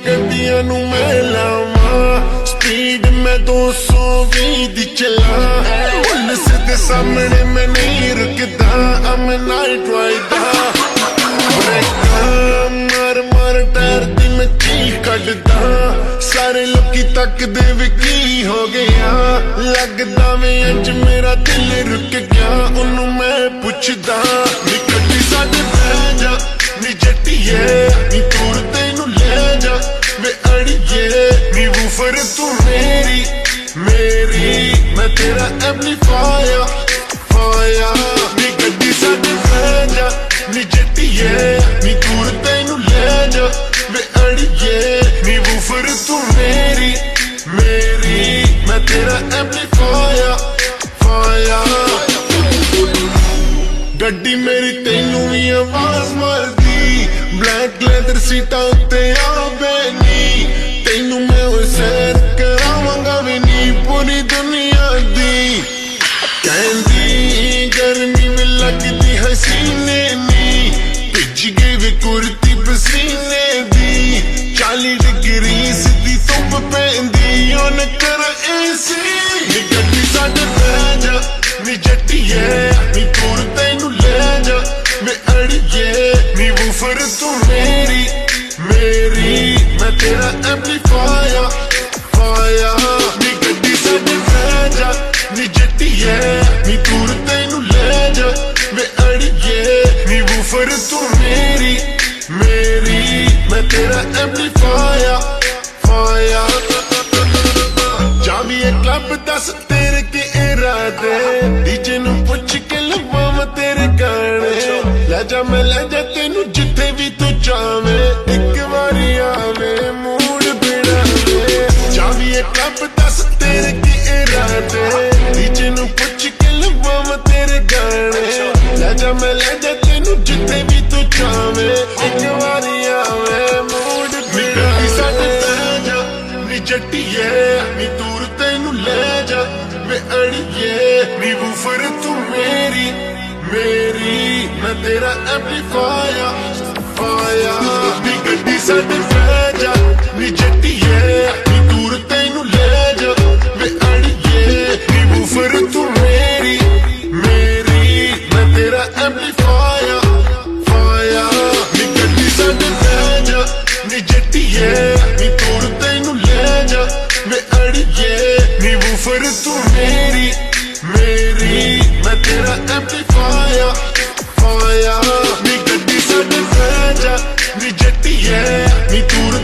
गड्डियां नू मैं लावां, स्पीड मैं 220 दी चला, पुलिस दे सामने मैं नहीं रुकदा, I'm a night rider। ब्रेकां मार मार टायर दी मैं चीख कड्डदा, सारे लोकी तकदे वे की हो गया, लगदा वे अज मेरा दिल रुक गया, ओनू मैं पुछदा नी गड्डी साडे बह जा नी जट्टिए, नी दूर तेनू ले जा वे अड़िए, नी वूफर तू मेरी मेरी, मैं तेरा एम्पलीफायर फायर, नी गड्डी साडे बह जा नी जट्टिए, नी दूर तेनू ले जा वे अड़िए, नी वूफर तू मेरी मेरी, मैं तेरा एम्पलीफायर फायर। गड्डी मेरी तेनू भी आवाज मारदी, ब्लैक लेदर सीटा उत्ते आवे नी, तेनू मैं ओए सैर करावांगा वे नी पूरी दुनिया दी, कहंदी गर्मी में लगदी हसीने नी, भिज गई वे कुर्ती पसीने दी, 40 डिग्री सीधी धुप पैंदी ओन कर एसी, नी गड्डी साडे बह जा नी जट्टिए, नी दूर तेनू ले जा वे अड़िए, नी वूफर तू मेरी मेरी, मैं तेरा एम्पलीफायर फायर, नी गड्डी साडे बह जा नी जट्टिए, नी दूर तेनू ले जा वे अड़िए, नी वूफर तू मेरी मेरी, मैं तेरा एम्पलीफायर फायर। जाविए क्लब दस तेरे के इरादे, डीजे नू पुछ के लवां तेरे गाने, ले जा मैं ले जा तेनू जिथे भी तू जावे, एक बारी आवे मूड बिना दे, जाविए क्लब दस तेरे के इरादे, डीजे नू पुछ के लवां तेरे गाने, ले जा मैं ले जा तेनू जिथे भी तू जावे, एक बारी आवे मूड बिना दे, नी जट्टिए नी दूर तेनू ले जा वे अड़िए, नी वूफर तू मेरी मेरी, मैं तेरा एम्पलीफायर फायर, नी गड्डी साडे बह जा नी जट्टिए, नी दूर तेनू ले जा वे अड़िए, नी वूफर तू मेरी मेरी, मैं तेरा एम्पलीफायर फायर, नी गड्डी साडे बह जा नी जट्टिए, नी दूर तेनू ले जा वे अड़िए, नी वूफर तू मेरी मेरी, मैं तेरा एम्पलीफायर फायर, नी गड्डी साडे बह जा नी जट्टिए, नी दूर